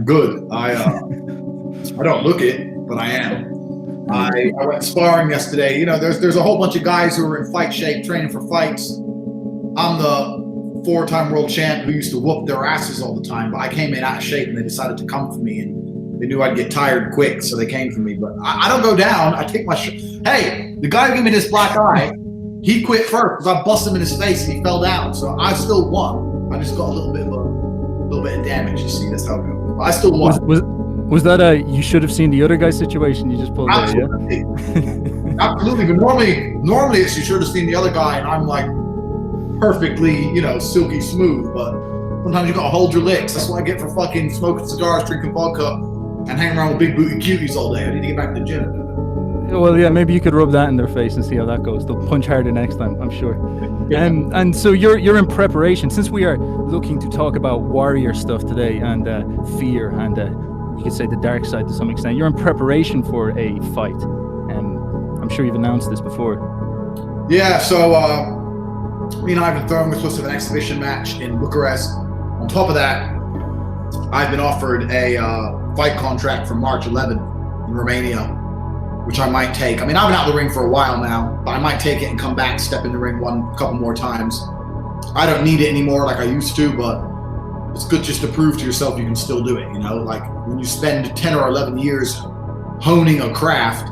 good. I don't look it, but I am. I went sparring yesterday. You know, there's a whole bunch of guys who are in fight shape, training for fights. I'm the 4-time world champ who used to whoop their asses all the time, but I came in out of shape and they decided to come for me, and they knew I'd get tired quick, so they came for me. But I don't go down. I take my hey, the guy who gave me this black eye, he quit first because I busted him in his face and he fell down. So I still won. I just got a little bit of damage. You see, that's how it goes. But I still won. Was that you should have seen the other guy's situation you just pulled out? Yeah. Absolutely. But normally it's you should have seen the other guy, and I'm like perfectly, silky smooth. But sometimes you gotta hold your licks. That's what I get for fucking smoking cigars, drinking vodka, and hanging around with big booty cuties all day. I need to get back to the gym. Well, yeah, maybe you could rub that in their face and see how that goes. They'll punch harder next time, I'm sure. Yeah. And so you're in preparation, since we are looking to talk about warrior stuff today and fear and you could say the dark side to some extent. You're in preparation for a fight, and I'm sure you've announced this before. Yeah, so me and I have been throwing the twist of an exhibition match in Bucharest. On top of that, I've been offered a fight contract for March 11 in Romania, which I might take. I mean, I've been out of the ring for a while now, but I might take it and come back, step in the ring a couple more times. I don't need it anymore like I used to, but it's good just to prove to yourself you can still do it, Like when you spend 10 or 11 years honing a craft,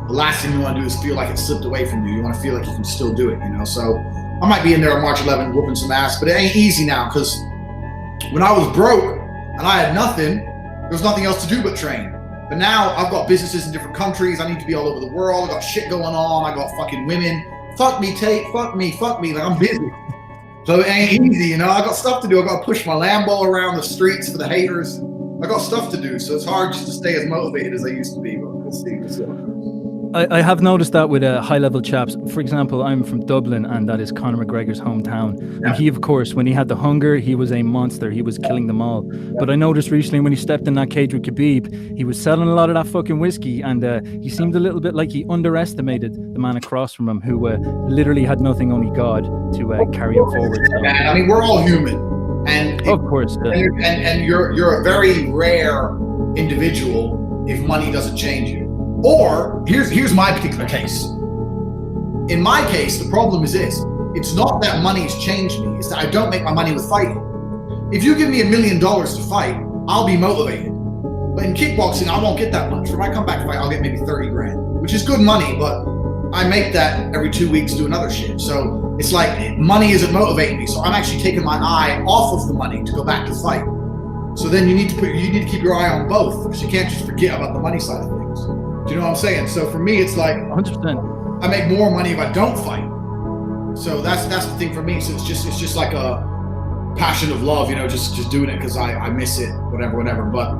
the last thing you want to do is feel like it slipped away from you. You want to feel like you can still do it, So I might be in there on March 11th whooping some ass, but it ain't easy now, because when I was broke and I had nothing, there was nothing else to do but train. But now I've got businesses in different countries. I need to be all over the world. I got shit going on. I got fucking women. Fuck me, Tate. Fuck me. Like, I'm busy. So it ain't easy, I got stuff to do. I got to push my Lambo around the streets for the haters. I got stuff to do. So it's hard just to stay as motivated as I used to be. But we'll see. I have noticed that with high-level chaps. For example, I'm from Dublin, and that is Conor McGregor's hometown. Yeah. And he, of course, when he had the hunger, he was a monster. He was killing them all. Yeah. But I noticed recently when he stepped in that cage with Khabib, he was selling a lot of that fucking whiskey, and he seemed a little bit like he underestimated the man across from him, who literally had nothing, only God, to carry him forward. So. I mean, we're all human, and of course, and you're a very rare individual if money doesn't change you. Or here's my particular case. In my case, the problem is this: it's not that money's changed me; it's that I don't make my money with fighting. If you give me $1 million to fight, I'll be motivated. But in kickboxing, I won't get that much. For my comeback fight, I'll get maybe 30 grand, which is good money, but I make that every 2 weeks doing other shit. So it's like money isn't motivating me. So I'm actually taking my eye off of the money to go back to fight. So then you need to keep your eye on both, because you can't just forget about the money side of things. Do you know what I'm saying? So for me, it's like 100%. I make more money if I don't fight. So that's the thing for me. So it's just like a passion of love, just doing it because I miss it, whatever. But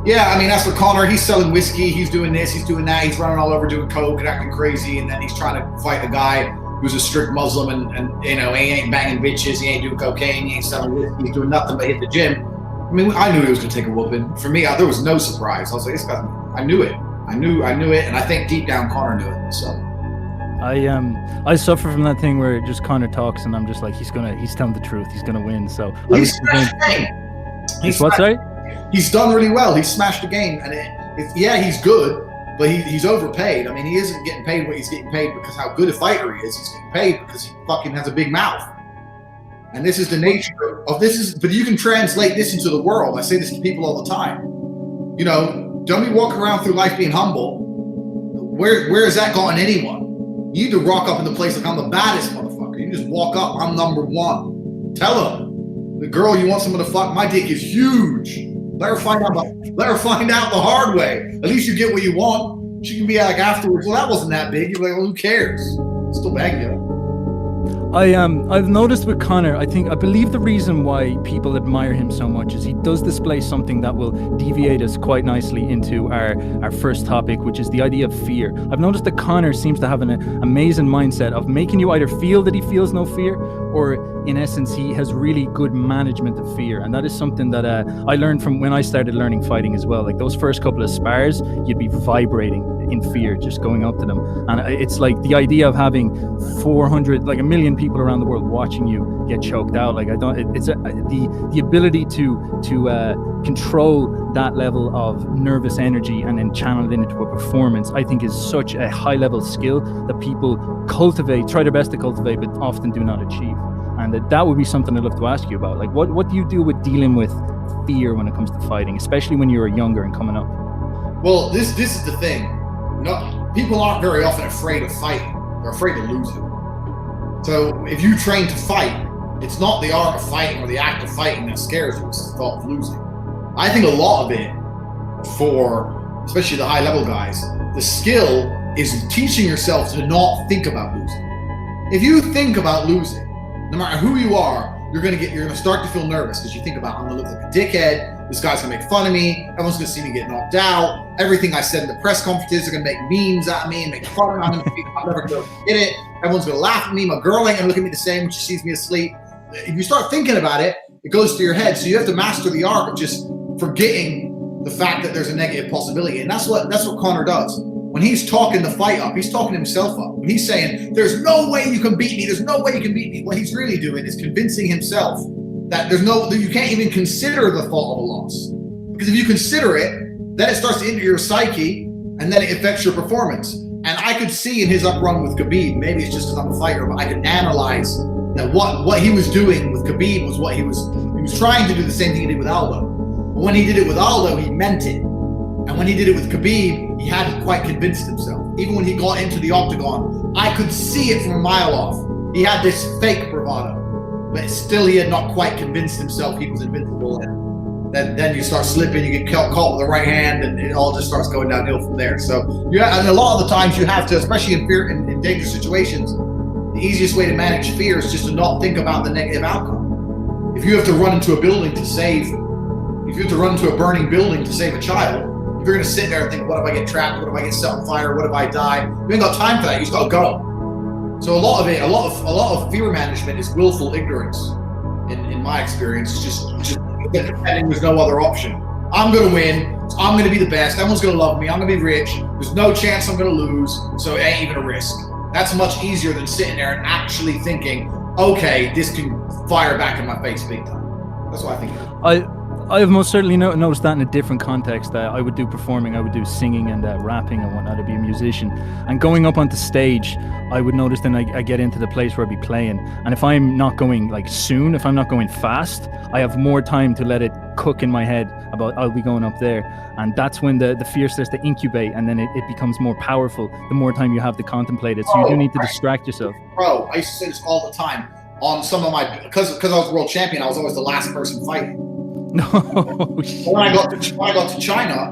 yeah, I mean, that's for Conor. He's selling whiskey. He's doing this. He's doing that. He's running all over doing coke and acting crazy. And then he's trying to fight a guy who's a strict Muslim and he ain't banging bitches. He ain't doing cocaine. He ain't selling whiskey. He's doing nothing but hit the gym. I mean, I knew he was going to take a whooping. For me, there was no surprise. I was like, this guy, I knew it. I knew it, and I think deep down Conor knew it. So I suffer from that thing where just Conor talks, and I'm just like, he's telling the truth. He's gonna win. So he's smashed the game. He's done really well. He's smashed the game, and he's good, but he's overpaid. I mean, he isn't getting paid what he's getting paid because how good a fighter he is. He's getting paid because he fucking has a big mouth. And this is the nature of this. But you can translate this into the world. I say this to people all the time. Don't be walking around through life being humble. Where has that gotten anyone? You need to rock up in the place like I'm the baddest motherfucker. You just walk up, I'm number one. Tell them, the girl you want someone to fuck, my dick is huge. Let her find out the hard way. At least you get what you want. She can be like afterwards, well, that wasn't that big. You're like, well, who cares? Still bang you. I've noticed with Conor, I believe the reason why people admire him so much is he does display something that will deviate us quite nicely into our first topic, which is the idea of fear. I've noticed that Conor seems to have an amazing mindset of making you either feel that he feels no fear, or in essence, he has really good management of fear. And that is something that I learned from when I started learning fighting as well. Like those first couple of spars, you'd be vibrating in fear just going up to them. And it's like the idea of having 400, like 1 million people around the world watching you get choked out. Like the ability to control that level of nervous energy and then channel it into a performance, I think is such a high level skill that people try their best to cultivate, but often do not achieve. And that would be something I'd love to ask you about. Like, what do you do with dealing with fear when it comes to fighting, especially when you're younger and coming up? Well, this is the thing. People aren't very often afraid of fighting. They're afraid of losing. So if you train to fight, it's not the art of fighting or the act of fighting that scares you, it's the thought of losing. I think a lot of it, for especially the high level guys, the skill is teaching yourself to not think about losing. If you think about losing, no matter who you are, you're gonna start to feel nervous because you think about, I'm gonna look like a dickhead, this guy's gonna make fun of me, everyone's gonna see me get knocked out, everything I said in the press conferences are gonna make memes at me and make fun of me, I'm never gonna get it, everyone's gonna laugh at me, my girl ain't gonna look at me the same when she sees me asleep. If you start thinking about it, it goes through your head. So you have to master the art of just forgetting the fact that there's a negative possibility. And that's what Conor does. When he's talking the fight up, he's talking himself up. When he's saying, there's no way you can beat me, there's no way you can beat me, what he's really doing is convincing himself that you can't even consider the thought of a loss. Because if you consider it, then it starts to enter your psyche and then it affects your performance. And I could see in his uprun with Khabib, maybe it's just because I'm a fighter, but I could analyze that what he was doing with Khabib was what he was trying to do the same thing he did with Aldo. But when he did it with Aldo, he meant it. And when he did it with Khabib, he hadn't quite convinced himself. Even when he got into the octagon, I could see it from a mile off. He had this fake bravado, but still he had not quite convinced himself he was invincible. And then you start slipping, you get caught with the right hand, and it all just starts going downhill from there. So and a lot of the times you have to, especially in dangerous situations, the easiest way to manage fear is just to not think about the negative outcome. If you have to run into a burning building to save a child, if you're gonna sit there and think, what if I get trapped? What if I get set on fire? What if I die? You ain't got time for that, you just gotta go. So a lot of fear management is willful ignorance, in my experience. It's just pretending there's no other option. I'm gonna win, I'm gonna be the best, everyone's gonna love me, I'm gonna be rich, there's no chance I'm gonna lose, so it ain't even a risk. That's much easier than sitting there and actually thinking, okay, this can fire back in my face big time. That's what I think. I have most certainly noticed that in a different context. I would do performing, I would do singing and rapping and whatnot. I'd be a musician. And going up onto stage, I would notice then I get into the place where I'd be playing. And if I'm not going if I'm not going fast, I have more time to let it cook in my head about I'll be going up there. And that's when the fear starts to incubate, and then it becomes more powerful the more time you have to contemplate it. So you do need to distract yourself. Bro, I used to say this all the time. On some of my, because I was world champion, I was always the last person fighting. No. When I got to China,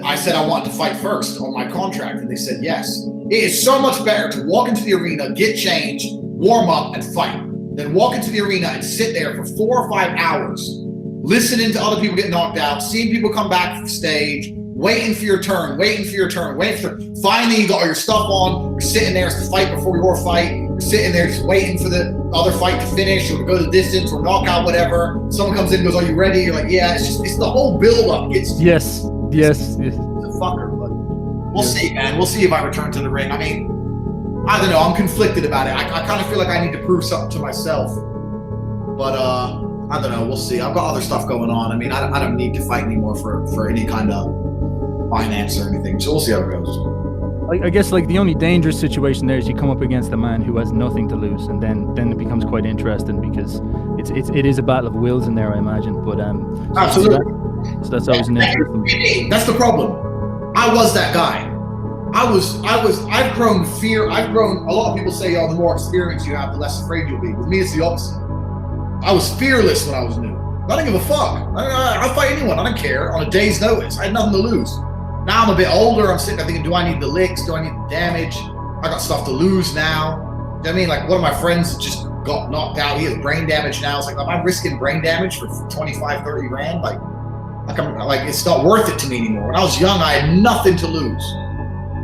I said I wanted to fight first on my contract, and they said yes. It is so much better to walk into the arena, get changed, warm up, and fight than walk into the arena and sit there for 4 or 5 hours, listening to other people get knocked out, seeing people come back from stage, waiting for your turn. Finally, you got all your stuff on. You're sitting there, it's the fight before your fight. You're sitting there just waiting for the other fight to finish or to go the distance or knockout, whatever. Someone comes in and goes, "Are you ready?" You're like, "Yeah." It's the whole build-up. It's Yes. It's a fucker, but we'll see, man. We'll see if I return to the ring. I mean, I don't know. I'm conflicted about it. I kind of feel like I need to prove something to myself, but I don't know. We'll see. I've got other stuff going on. I mean, I don't need to fight anymore for any kind of finance or anything. So we'll see how it goes. I guess the only dangerous situation there is you come up against a man who has nothing to lose, and then it becomes quite interesting because it is a battle of wills in there, I imagine. But absolutely. So that's always an interesting. That's the problem. I was that guy. I've grown fear. A lot of people say, the more experience you have, the less afraid you'll be. With me, it's the opposite. I was fearless when I was new. I don't give a fuck. I'll fight anyone. I don't care. On a day's notice, I had nothing to lose. Now I'm a bit older. I'm sitting there thinking, do I need the licks? Do I need the damage? I got stuff to lose now. You know what I mean? Like one of my friends just got knocked out. He has brain damage now. It's like, am I risking brain damage for 25, 30 grand? Like it's not worth it to me anymore. When I was young, I had nothing to lose.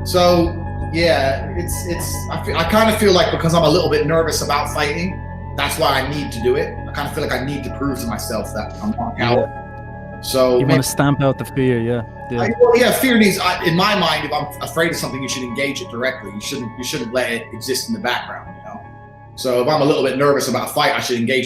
So yeah, I kind of feel like because I'm a little bit nervous about fighting, that's why I need to do it. I kind of feel like I need to prove to myself that I'm not out. So you want to stamp out the fear, yeah. Fear needs. In my mind, if I'm afraid of something, you should engage it directly. You shouldn't let it exist in the background. So if I'm a little bit nervous about a fight, I should engage it